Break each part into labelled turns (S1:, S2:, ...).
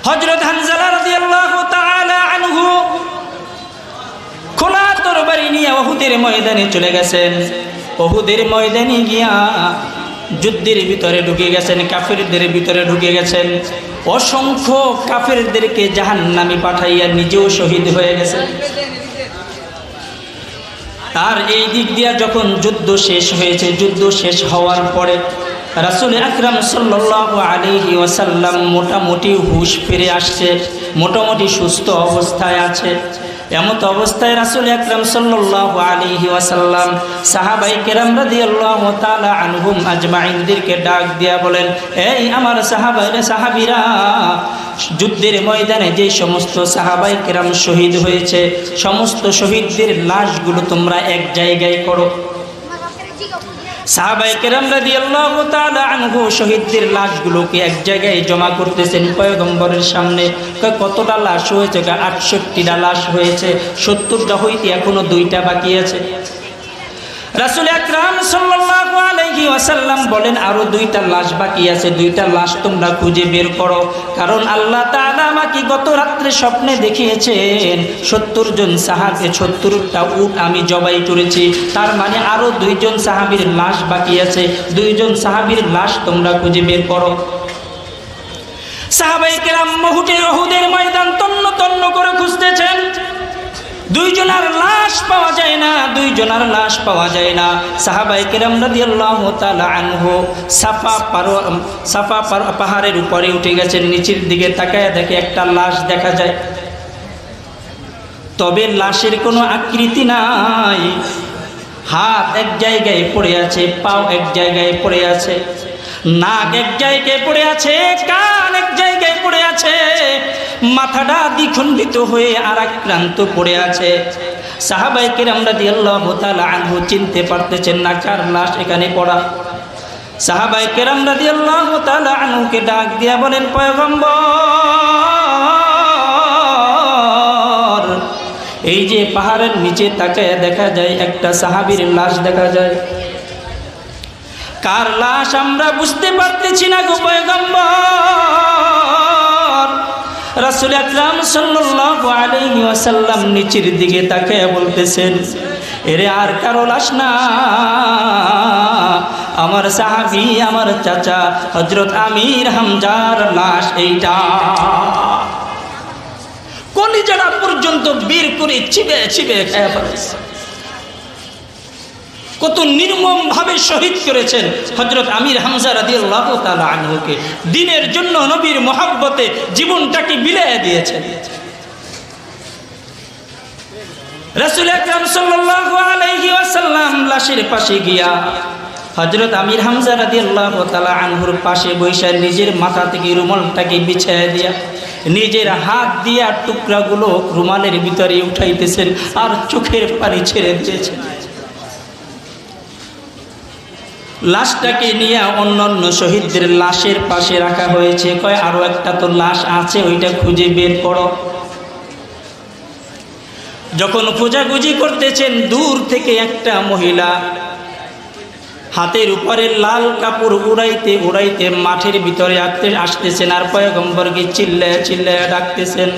S1: হযরত হানজালা রাদিয়াল্লাহু তাআলা আনহু খোলা তরবারি নিয়ে উহুদের ময়দানে চলে গেছেন। উহুদের ময়দানে গিয়া যুদ্ধের ভিতরে ঢুকে গেছেন, কাফেরদের ভিতরে ঢুকে গেছেন। অসংখ্য কাফেরদেরকে জাহান্নামে পাঠাইয়া নিজেও শহীদ হয়ে গেছেন। আর এই দিক দিয়া যখন যুদ্ধ শেষ হয়েছে, যুদ্ধ শেষ হওয়ার পরে রাসূল আকরাম সাল্লাল্লাহু আলাইহি ওয়াসাল্লাম মোটামুটি হুঁশ ফিরে আসছে, মোটামুটি সুস্থ অবস্থায় আছে। এমত অবস্থায় রাসূল আকরাম সাল্লাল্লাহু আলাইহি ওয়াসাল্লাম সাহাবায়ে কেরাম রাদিয়াল্লাহু তাআলা আনহুম আজমাইনদেরকে ডাক দিয়া বলেন, এই আমার সাহাবীরা, যুদ্ধের ময়দানে যে সমস্ত সাহাবায়ে কেরাম শহীদ হয়েছে, সমস্ত শহীদদের লাশগুলো তোমরা এক জায়গায় করো। সাহাবায়ে কেরাম রাদিয়াল্লাহু তাআলা আনহু শহীদদের লাশগুলোকে এক জায়গায় জমা করতেছেন পয়গম্বরের সামনে। কতটা লাশ হয়েছে? 68টা লাশ হয়েছে, 70টা হইতে এখনো 2টা বাকি আছে। রাসূল আকরাম সাল্লাল্লাহু আলাইহি ওয়াসাল্লাম বলেন, আরো 2টা লাশ বাকি আছে, 2টা লাশ তোমরা খুঁজে বের করো। কারণ আল্লাহ তাআলা আমাকে গত রাত্রে স্বপ্নে দেখিয়েছেন 70 জন সাহাবী, 70টা উট আমি জবাই করেছি। তার মানে আরো 2 জন সাহাবীর লাশ বাকি আছে, 2 জন সাহাবীর লাশ তোমরা খুঁজে বের করো। সাহাবায়ে কেরাম উহুদের ময়দান তন্ন তন্ন করে খুঁজতেছেন, 2 জনের লাশ পাওয়া যায় না, 2 জনের লাশ পাওয়া যায় না। সাহাবায়ে কেরাম রাদিয়াল্লাহু তাআলা আনহু সাফা পাহাড়ের উপরে উঠে গেছেন, নিচের দিকে তাকায় দেখে একটা লাশ দেখা যায়। তবে লাশের কোনো আকৃতি নাই, হাত এক জায়গায় পড়ে আছে, পাও এক জায়গায় পড়ে আছে, নাক এক জায়গায় পড়ে আছে, কান এক জায়গায় পড়ে আছে, মাথাটা দ্বিখণ্ডিত হয়ে আর এক প্রান্ত পড়ে আছে। সাহাবায়ে কেরাম রাদিয়াল্লাহু তাআলা আনহু চিনতে পারতেছেন না কার লাশ এখানে পড়া। সাহাবায়ে কেরাম রাদিয়াল্লাহু তাআলা আনহুকে ডাক দিয়া বলেন, পয়গম্বর, এই যে পাহাড়ের নিচে তাকায় দেখা যায় একটা সাহাবীর লাশ দেখা যায়, কার লাশ আমরা বুঝতে পারতেছি না গো পয়গম্বর। রাসূল আকরাম সাল্লাল্লাহু আলাইহি ওয়াসাল্লাম নিচের দিকে তাকিয়ে বলতেছেন, এরে আর কারো লাশ না, আমার সাহাবী, আমার চাচা হযরত আমির হামজার লাশ এইটা। কলিজাটা পর্যন্ত বের করে চিবে চিবে খেয়ে ফেলেছে। কত নির্মম ভাবে শহীদ করেছেন হযরত আমির হামজা রাদিয়াল্লাহু তাআলা আনহুকে। দ্বীনের জন্য নবীর মহব্বতে জীবনটাকে বিলিয়ে দিয়েছেন। রাসূল আকরাম সাল্লাল্লাহু আলাইহি ওয়াসাল্লাম লাশের পাশে গিয়া হযরত আমির হামজা রাদিয়াল্লাহু তাআলা আনহুর পাশে বসে নিজের মাথা থেকে রুমালটাকে বিছিয়ে দিয়া নিজের হাত দিয়া টুকরাগুলো রুমালের ভিতরে উঠাইতেছেন আর চোখের পানি ছেড়ে দিয়েছেন। লাশটাকে নিয়ে অন্যান্য শহীদদের লাশের পাশে রাখা হয়েছে। কয় আরো একটা তো লাশ আছে, ওইটা খুঁজে বের করো। যখন খোঁজাখুঁজি করতেছেন, দূর থেকে একটা মহিলা হাতের উপরে লাল কাপড় উড়াইতে উড়াইতে মাঠের ভিতরে আসতেছেন আর পয়গম্বরকে চিল্লায় চিল্লায় ডাকতেছেন,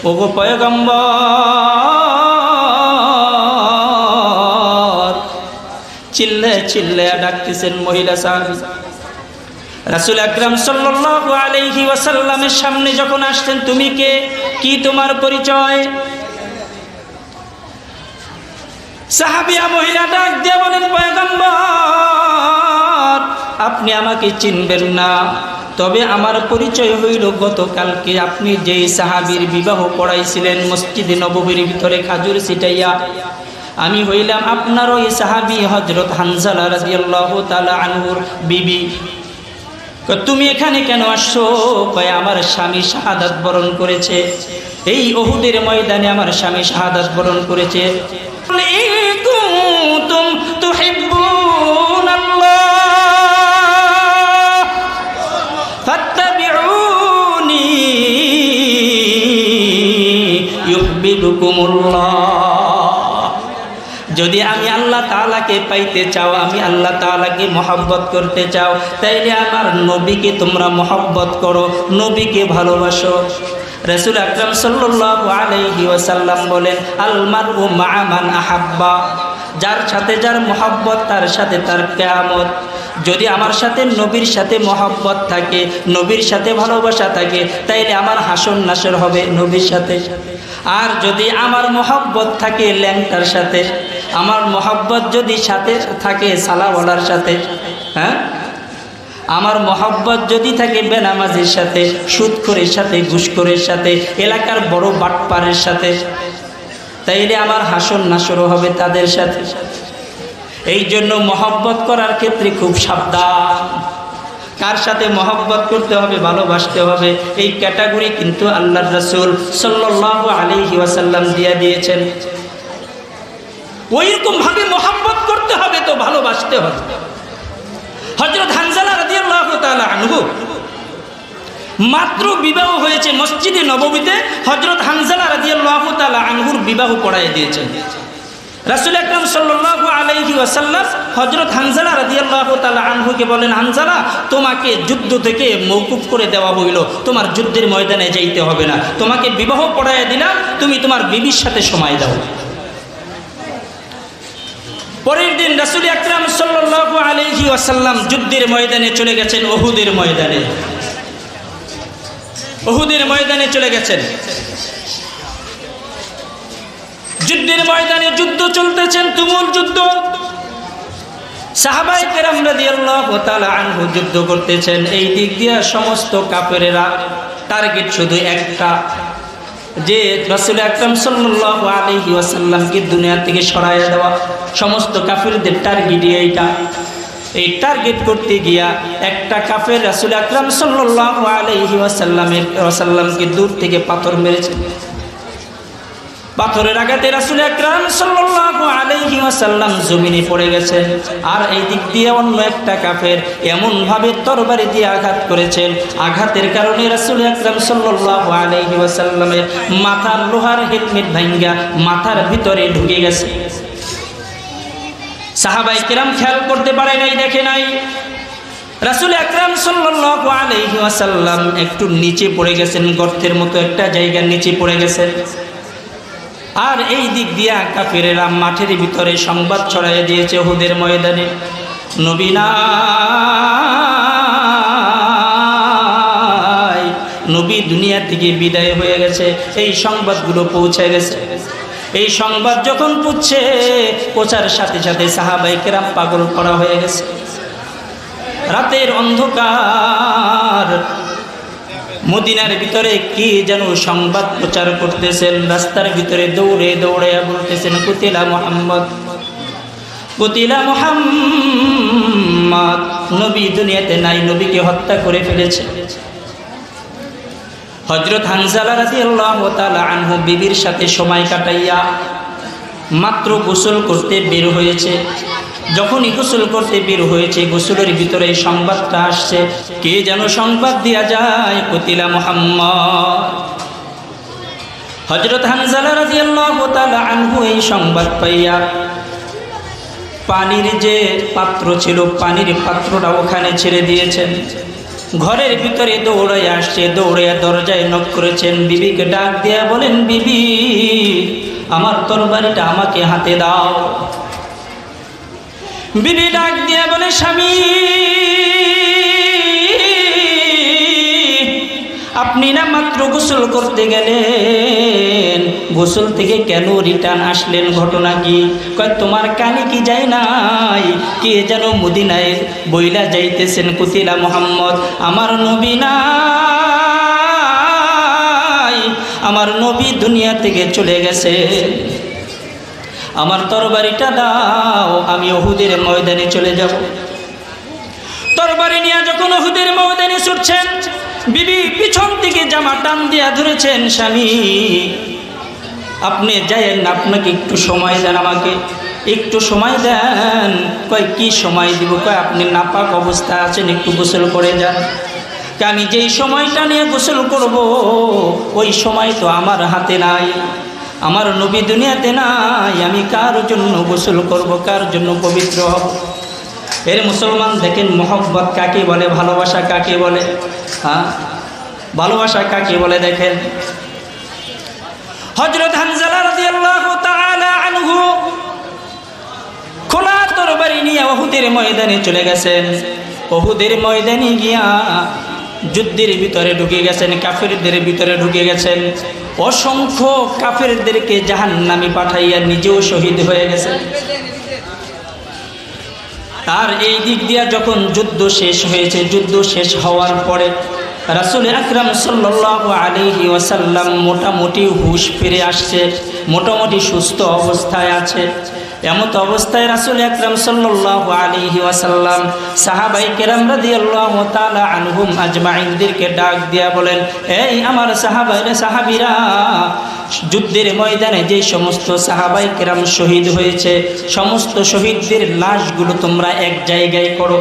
S1: ওগো পয়গম্বর, চিল্লায় চিল্লায় ডাকতেছেন মহিলা সাহাবী। রাসূল আকরাম সাল্লাল্লাহু আলাইহি ওয়াসাল্লামের সামনে যখন আসতেন, তুমি কে, কি তোমার পরিচয়? সাহাবিয়া মহিলা ডাক দিয়ে বলেন, পয়গম্বর, আপনি আমাকে চিনবেন না, তবে আমার পরিচয় হইল গতকালকে আপনি যেই সাহাবীর বিবাহ পড়াইছিলেন মসজিদে নববীর ভিতরে খাজুর ছিটাইয়া, আমি হইলাম আপনার ওই সাহাবী হযরত হানজালা রাদিয়াল্লাহু তাআলা আনহুর বিবি। তুমি এখানে কেন আসছো? কয় আমার স্বামী শাহাদাত বরণ করেছে, এই উহুদের ময়দানে আমার স্বামী শাহাদাত বরণ করেছে। যদি আমি আল্লাহ তাআলাকে পাইতে চাও, আমি আল্লাহ তাআলাকে মহব্বত করতে চাও, তাইলে আমার নবীকে তোমরা মহব্বত করো, নবীকে ভালোবাসো। রাসূল আকরাম সাল্লাল্লাহু আলাইহি ওয়াসাল্লাম বলেন, আল মারউ মা'a মান আহাব্বা, যার সাথে যার মহব্বত তার সাথে তার কিয়ামত। যদি আমার সাথে নবীর সাথে মহব্বত থাকে, নবীর সাথে ভালোবাসা থাকে, তাইলে আমার হাসর নাসর হবে নবীর সাথে। আর যদি আমার মহব্বত থাকে ল্যাংটার সাথে, আমার মহব্বত যদি সাথে থাকে সালাওয়ালার সাথে, হ্যাঁ, আমার মহব্বত যদি থাকে বেনামাজির সাথে, সুদখোরের সাথে, ঘুষখোরের সাথে, এলাকার বড় বাটপারের সাথে, তাইলে আমার হাসর নাসরও হবে তাদের সাথে। এই জন্য মহব্বত করার ক্ষেত্রে খুব সাবধান। কার সাথে মহব্বত করতে হবে, ভালোবাসতে হবে, এই ক্যাটাগরি কিন্তু আল্লাহর রাসূল সাল্লাল্লাহু আলাইহি ওয়াসাল্লাম দিয়ে দিয়েছেন। ওইরকম ভাবে মহব্বত করতে হবে তো ভালোবাসতে হবে। হযরত হানজালা রাদিয়াল্লাহু তাআলা আনহু মাত্র বিবাহ হয়েছে মসজিদে নববীতে, হযরত হানজালা রাদিয়াল্লাহু তাআলা আনহুর বিবাহ পড়ায় দিয়েছেন রাসূল আকরাম সাল্লাল্লাহু আলাইহি ওয়াসাল্লাম। হযরত হানজালা রাদিয়াল্লাহু তাআলা আনহুকে বলেন, হানজালা, তোমাকে যুদ্ধ থেকে মওকুফ করে দেওয়া হইল, তোমার যুদ্ধের ময়দানে যাইতে হবে না, তোমাকে বিবাহ পড়ায় দিলাম, তুমি তোমার বিবির সাথে সময় দাও। পরের দিন রাসূল আকরাম সাল্লাল্লাহু আলাইহি ওয়াসাল্লাম যুদ্ধের ময়দানে চলে গেছেন, উহুদের ময়দানে। উহুদের ময়দানে চলে গেছেন। যুদ্ধের ময়দানে যুদ্ধ চলতেছেন, তুমুল যুদ্ধ। সাহাবায়ে কেরাম রাদিয়াল্লাহু তাআলা আনহু যুদ্ধ করতেছেন। এই দিক দিয়ে সমস্ত কাফেরেরা টার্গেট শুধু একটা, যে রাসূল আকরাম সাল্লাল্লাহু আলাইহি ওয়াসাল্লামকে দুনিয়া থেকে সরাইয়া দেওয়া। সমস্ত কাফেরদের টার্গেট এইটা। এই টার্গেট করতে গিয়া একটা কাফের রাসূল আকরাম সাল্লাল্লাহু আলাইহি ওয়াসাল্লামকে দূর থেকে পাথর মেরেছে। পাথরের আঘাতে রাসূল আকরাম সাল্লাল্লাহু আলাইহি ওয়াসাল্লাম জমিনে পড়ে গেছেন। আর এই দিক দিয়ে অন্য একটা কাফের এমন ভাবে তরবারি দিয়ে আঘাত করেছেন, আঘাতের কারণে রাসূল আকরাম সাল্লাল্লাহু আলাইহি ওয়াসাল্লামের মাথার লোহার হেলমেট ভাঙা মাথার ভিতরে ঢুকে গেছে। সাহাবায়ে কেরাম খেয়াল করতে পারে নাই, দেখে নাই। রাসূল আকরাম সাল্লাল্লাহু আলাইহি ওয়াসাল্লাম একটু নিচে পড়ে গেছেন, গর্তের মতো একটা জায়গার নিচে পড়ে গেছেন। আর এই দিক দিয়া কাফেরেরা মাঠের ভিতরে সংবাদ ছড়াইয়া দিয়েছে উহুদের ময়দানে, নবী নাই, নবী দুনিয়া থেকে বিদায় হয়ে গেছে। এই সংবাদগুলো পৌঁছে গেছে। এই সংবাদ যখন পৌঁছার সাথে সাথে সাহাবায়ে কেরাম পাগল করা হয়ে গেছে। রাতের অন্ধকার মদিনার ভিতরে কি যেন সংবাদ প্রচার করতেছেন, রাস্তার ভিতরে দৌড়ে দৌড়ে বলতেছেন, কুতিলা মুহাম্মদ, কুতিলা মুহাম্মদ, নবী দুনিয়াতে নাই, নবীকে হত্যা করে ফেলেছে। হযরত হানজালা রাদিয়াল্লাহু তাআলা আনহু বিবির সাথে সময় কাটাইয়া মাত্র গোসল করতে বের হয়েছে। যখনই গোসল করতে বের হয়েছে, গোসলের ভিতরে এই সংবাদটা আসছে, কে যেন সংবাদ দিয়া যায়, কুতিলা মুহাম্মদ। হযরত হানজালা রাদিয়াল্লাহু তাআলা আনহু এই সংবাদ পাইয়া পানির যে পাত্র ছিল, পানির পাত্রটা ওখানে ছেড়ে দিয়েছেন। ঘরের ভিতরে দৌড়াইয়া আসছে, দৌড়াইয়া দরজায় নক করেছেন, বিবিকে ডাক দিয়া বলেন, বিবি, আমার তরবারিটা আমাকে হাতে দাও। বিবি ডাক দিয়া বলে, স্বামী, আপনি না মাত্র গোসল করতে গেলেন, গোসল থেকে কেন রিটার্ন আসলেন, ঘটনা কি? কয়, তোমার কানে কি যায় নাই, কে যেন মদিনায় বইলা যাইতেছেন, কুতিলা মুহাম্মদ, আমার নবী নাই, আমার নবী দুনিয়া থেকে চলে গেছে, আমার তরবারিটা দাও, আমি উহুদের ময়দানে চলে যাব। তরবারি নিয়ে যখন উহুদের ময়দানে ছুটছেন, বিবি পিছন থেকে জামা টান দিয়া ধরেছেন, স্বামী, আপনি যায়েন না, আপনাকে একটু সময় দেন, আমাকে একটু সময় দেন। কয়, কি সময় দিব? কয়, আপনি নাপাক অবস্থা আছেন, একটু গোসল করে যান। আমি যেই সময়টা নিয়ে গোসল করব, ওই সময় তো আমার হাতে নাই। আমার নবী দুনিয়াতে নাই, আমি কার জন্য গোসল করব, কার জন্য পবিত্র হব? এর মুসলমান দেখেন মহব্বত কাকে বলে, ভালোবাসা কাকে বলে? হ্যাঁ, ভালোবাসা কাকে বলে দেখেন। হযরত হানজালা রাদিয়াল্লাহু তাআলা আনহু খোলা তরবারি নিয়ে উহুদের ময়দানে চলে গেছেন। উহুদের ময়দানে গিয়া যুদ্ধের ভিতরে ঢুকে গেছেন, কাফেরদের ভিতরে ঢুকে গেছেন। অসংখ্য কাফেরদেরকে জাহান্নামে পাঠাইয়া নিজেও শহীদ হয়ে গেছেন। আর এই দিক দিয়া যখন যুদ্ধ শেষ হয়েছে, যুদ্ধ শেষ হওয়ার পরে রাসূল আকরাম সাল্লাল্লাহু আলাইহি ওয়াসাল্লাম মোটামুটি হুঁশ ফিরে আসছে, মোটামুটি সুস্থ অবস্থায় আছে। এমত অবস্থায় রাসূল আকরাম সাল্লাল্লাহু আলাইহি ওয়াসাল্লাম সাহাবায়ে কেরাম রাদিয়াল্লাহু তাআলা আনহুম আজমাইনদেরকে ডাক দিয়া বলেন, এই আমার সাহাবীরা, যুদ্ধের ময়দানে যে সমস্ত সাহাবায়ে কেরাম শহীদ হয়েছে, সমস্ত শহীদদের লাশগুলো তোমরা এক জায়গায় করো।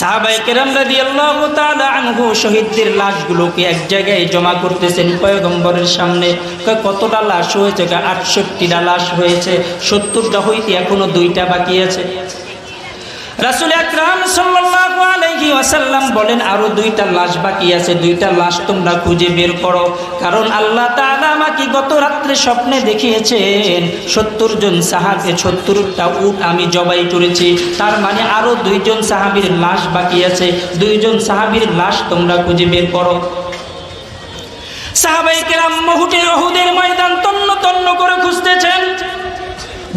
S1: সাহাবায়ে কেরাম রাদিয়াল্লাহু তাআলা আনহু শহীদদের লাশগুলোকে এক জায়গায় জমা করতেছেন পয়গম্বরের সামনে। কতটা লাশ হয়েছে? 68টা লাশ হয়েছে, 70টা হইতে এখনো 2টা বাকি আছে। রাসূল আকরাম সাল্লাল্লাহু আলাইহি ওয়াসাল্লাম বলেন, আরো 2টা লাশ বাকি আছে, 2টা লাশ তোমরা খুঁজে বের করো। কারণ আল্লাহ তাআলা আমাকে গত রাত্রে স্বপ্নে দেখিয়েছেন 70 জন সাহাবী, 70টা উট আমি জবাই করেছি। তার মানে আরো 2 জন সাহাবীর লাশ বাকি আছে, 2 জন সাহাবীর লাশ তোমরা খুঁজে বের করো। সাহাবায়ে কেরাম উহুদের ময়দান তন্ন তন্ন করে খুঁজতেছেন,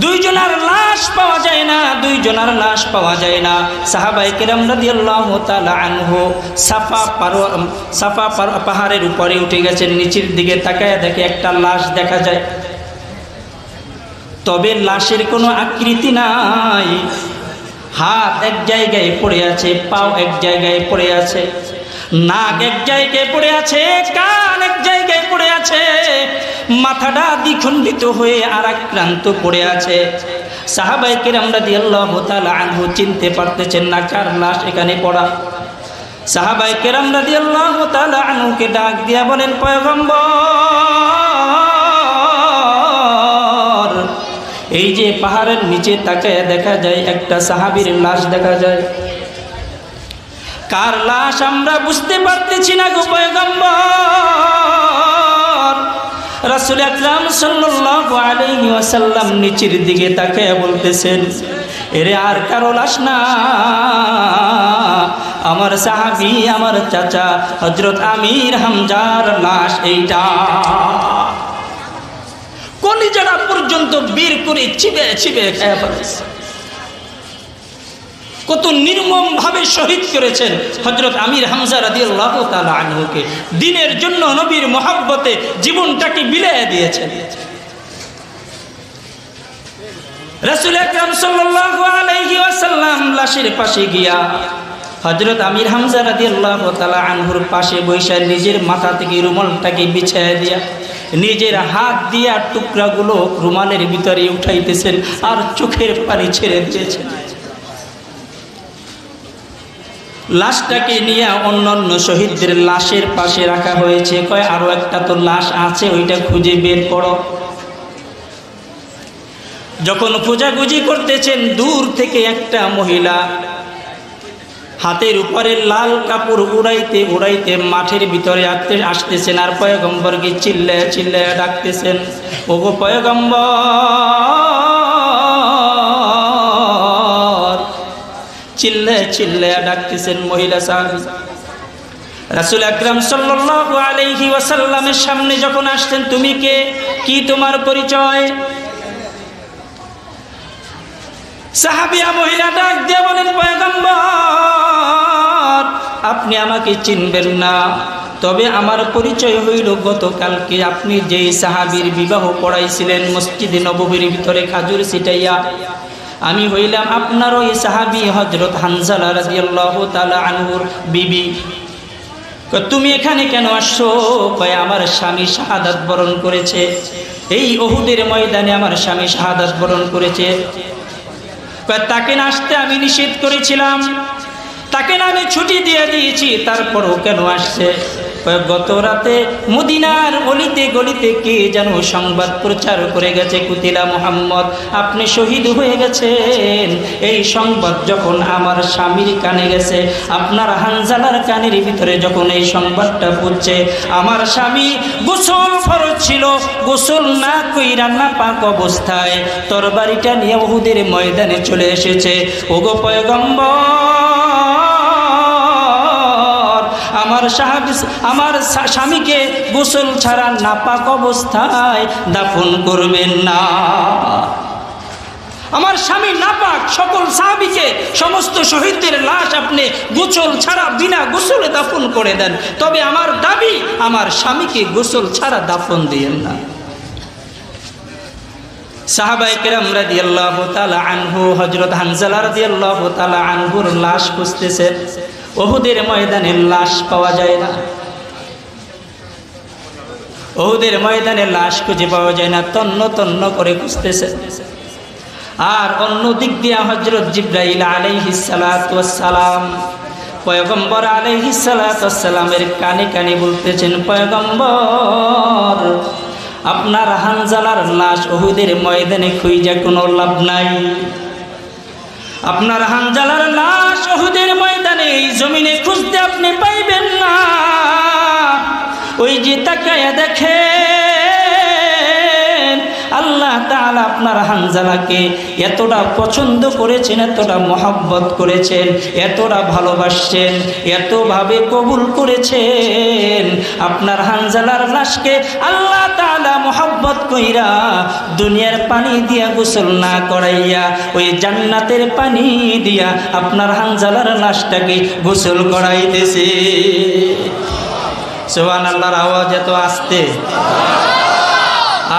S1: 2 জনের লাশ পাওয়া যায় না, 2 জনের লাশ পাওয়া যায় না। সাহাবায়ে কেরাম রাদিয়াল্লাহু তাআলা আনহু সাফা পাহাড়ের উপরে উঠে গেছেন, নিচের দিকে তাকায় দেখে একটা লাশ দেখা যায়। তবে লাশের কোনো আকৃতি নাই, হাত এক জায়গায় পড়ে আছে, পাও এক জায়গায় পড়ে আছে, নাক এক জায়গায় পড়ে আছে, কান এক জায়গায় পড়ে আছে, মাথাটা দ্বিখণ্ডিত হয়ে আর এক প্রান্ত পড়ে আছে। সাহাবায়ে কেরাম রাদিয়াল্লাহু তাআলা আনহু চিনতে পারতেছেন না কার লাশ এখানে পড়া। সাহাবায়ে কেরাম রাদিয়াল্লাহু তাআলা আনহুকে ডাক দিয়া বলেন, পয়গম্বর, এই যে পাহাড়ের নিচে তাকায় দেখা যায় একটা সাহাবীর লাশ দেখা যায়, কার লাশ আমরা বুঝতে পারতেছি না গো পয়গম্বর। রাসূল আকরাম সাল্লাল্লাহু আলাইহি ওয়াসাল্লাম নিচের দিকে তাকিয়ে বলতেছেন, এরে আর কারো লাশ না, আমার সাহাবী, আমার চাচা হযরত আমির হামজার লাশ এইটা। কলিজাটা পর্যন্ত বের করে চিবে চিবে খেয়ে ফেলেছে। কত নির্মম ভাবে শহীদ করেছেন হযরত আমির হামজা রাদিয়াল্লাহু তাআলা আনহুকে। দ্বীনের জন্য নবীর মহব্বতে জীবনটাকে বিলিয়ে দিয়েছেন। রাসূল আকরাম সাল্লাল্লাহু আলাইহি ওয়াসাল্লাম লাশের পাশে গিয়া হযরত আমির হামজা রাদিয়াল্লাহু তাআলা আনহুর পাশে বসে নিজের মাথা থেকে রুমালটাকে বিছিয়ে দিয়া নিজের হাত দিয়া টুকরাগুলো রুমালের ভিতরে উঠাইতেছেন আর চোখের পানি ছেড়ে দিয়েছেন। লাশটাকে নিয়ে অন্যান্য শহীদদের লাশের পাশে রাখা হয়েছে। কয় আরো একটা তো লাশ আছে, ওইটা খুঁজে বের করো। যখন খোঁজাখুঁজি করতেছেন, দূর থেকে একটা মহিলা হাতের উপরে লাল কাপড় উড়াইতে উড়াইতে মাঠের ভিতরে আসতেছেন আর পয়গম্বরকে চিল্লায়া চিল্লায়া ডাকতেছেন, ওগো পয়গম্বর, চিল্লায়া চিল্লায়া ডাকতেছেন মহিলা সাহাবী। রাসূল আকরাম সাল্লাল্লাহু আলাইহি ওয়াসাল্লামের সামনে যখন আসতেন, তুমি কে, কি তোমার পরিচয়? সাহাবিয়া মহিলা ডাক দিয়ে বলেন, পয়গম্বর, আপনি আমাকে চিনবেন না, তবে আমার পরিচয় হইল গতকালকে আপনি যেই সাহাবীর বিবাহ পড়াইছিলেন মসজিদে নববীর ভিতরে খাজুর ছিটাইয়া, আমি হইলাম আপনার ওই সাহাবী হযরত হানজালা রাদিয়াল্লাহু তাআলা আনহুর বিবি। তুমি এখানে কেন আসছো? কয় আমার স্বামী শাহাদাত বরণ করেছে, এই উহুদের ময়দানে আমার স্বামী শাহাদাত বরণ করেছে। তাকে না আসতে আমি নিষেধ করেছিলাম, তাকে না আমি ছুটি দিয়ে দিয়েছি, তারপরও কেন আসছে? গত রাতে মদিনার অলিতে গলিতে কে যেন সংবাদ প্রচার করে গেছে, কুতিলা মুহাম্মদ, আপনি শহীদ হয়ে গেছেন। এই সংবাদ যখন আমার স্বামীর কানে গেছে, আপনার হানজালার কানের ভিতরে যখন এই সংবাদটা পৌঁছে, আমার স্বামী গোসল ফরজ ছিল, গোসল না কইরা নাপাক অবস্থায় তরবারিটা নিয়ে উহুদের ময়দানে চলে এসেছে। ওগো পয়গম্বর, আমার স্বামীকে গোসল ছাড়া নাপাক অবস্থায় দাফন করবেন না। আমার স্বামী নাপাক, সকল সাহাবীকে, সমস্ত শহীদদের লাশ আপনি গোসল ছাড়া বিনা গোসলে দাফন করে দেন, তবে আমার দাবি আমার স্বামীকে গোসল ছাড়া দাফন দিয়েন না। সাহাবায়ে কেরাম রাদিয়াল্লাহু তাআলা আনহু হযরত হানজালা রাদিয়াল্লাহু তাআলা আনহুর লাশ খুঁজতেছে, উহুদের ময়দানে লাশ পাওয়া যায় না, উহুদের ময়দানে লাশ খুঁজে পাওয়া যায় না, তন্ন তন্ন করে খুঁজতেছে। আর অন্য দিক দিয়ে হযরত জিবরাইল আলাইহিস সালাতু ওয়াস সালাম পয়গম্বর আলাইহিস সালাতু ওয়াস সালামের কানে কানে বলতেছেন, পয়গম্বর, আপনার হানজালার লাশ উহুদের ময়দানে খুঁজে কোনো লাভ নাই। আপনার হানজালার লাশ উহুদের ময়দানে এই জমিনে খুঁজতে আপনি পাইবেন না। ওই যে তাকায়া দেখেন, আল্লাহ তাআলা আপনার হানজালাকে এতটা পছন্দ করেছেন, এতটা মহব্বত করেছেন, এতটা ভালোবাসছেন, এতভাবে কবুল করেছেন। আপনার হানজালার লাশকে আল্লাহ তাআলা মহব্বত কইরা দুনিয়ার পানি দিয়া গোসল না করাইয়া ওই জান্নাতের পানি দিয়া আপনার হানজালার লাশটাকে গোসল করাইতেছে। সুবহানাল্লাহর আওয়াজ এত আস্তে,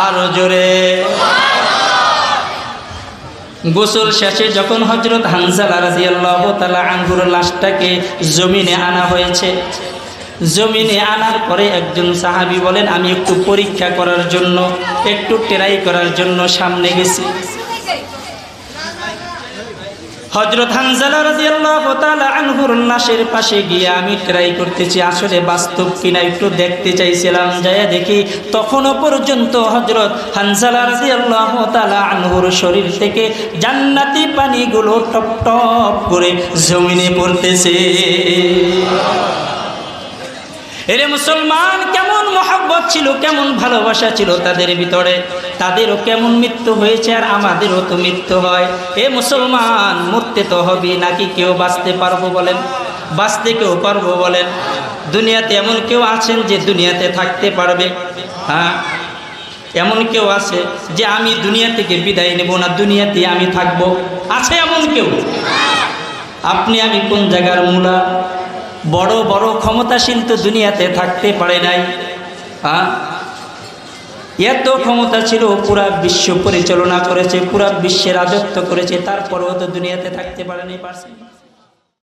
S1: আরো জোরে। গোসল শেষে যখন হযরত হানজালা রাদিয়াল্লাহু তাআলা আনহুর লাশটাকে জমিনে আনা হয়েছে, জমিনে আনার পরে একজন সাহাবী বলেন, আমি একটু পরীক্ষা করার জন্য, একটু ট্রাই করার জন্য সামনে গেছি। হযরত হানজালা রাদিয়াল্লাহু তাআলা আনহুর লাশের পাশে গিয়ে আমি ট্রাই করতেছি আসলে বাস্তব কিনা, একটু দেখতে চাইছিলাম। যায় দেখি তখনও পর্যন্ত হযরত হানজালা রাদিয়াল্লাহু তাআলা আনহুর শরীর থেকে জান্নাতি পানিগুলো টপ টপ করে জমিনে পড়তেছে। এরে মুসলমান, কেমন মহব্বত ছিল, কেমন ভালোবাসা ছিল তাদের ভিতরে। তাদেরও কেমন মৃত্যু হয়েছে, আর আমাদেরও তো মৃত্যু হয়। এ মুসলমান, মরতে তো হবে, নাকি কেউ বাঁচতে পারবো বলেন? বাঁচতে কেউ পারবো বলেন? দুনিয়াতে এমন কেউ আছেন যে দুনিয়াতে থাকতে পারবে? হ্যাঁ, এমন কেউ আছে যে আমি দুনিয়া থেকে বিদায় নেব না, দুনিয়াতে আমি থাকবো? আছে এমন কেউ? আপনি আমি কোন জায়গার মূলা? বড় বড় ক্ষমতাশীল তো দুনিয়াতে থাকতে পারে নাই। হ্যাঁ, এত ক্ষমতা ছিল, পুরা বিশ্ব পরিচালনা করেছে, পুরা বিশ্বের রাজত্ব করেছে, তারপরেও তো দুনিয়াতে থাকতে পারে নাই। পারছে?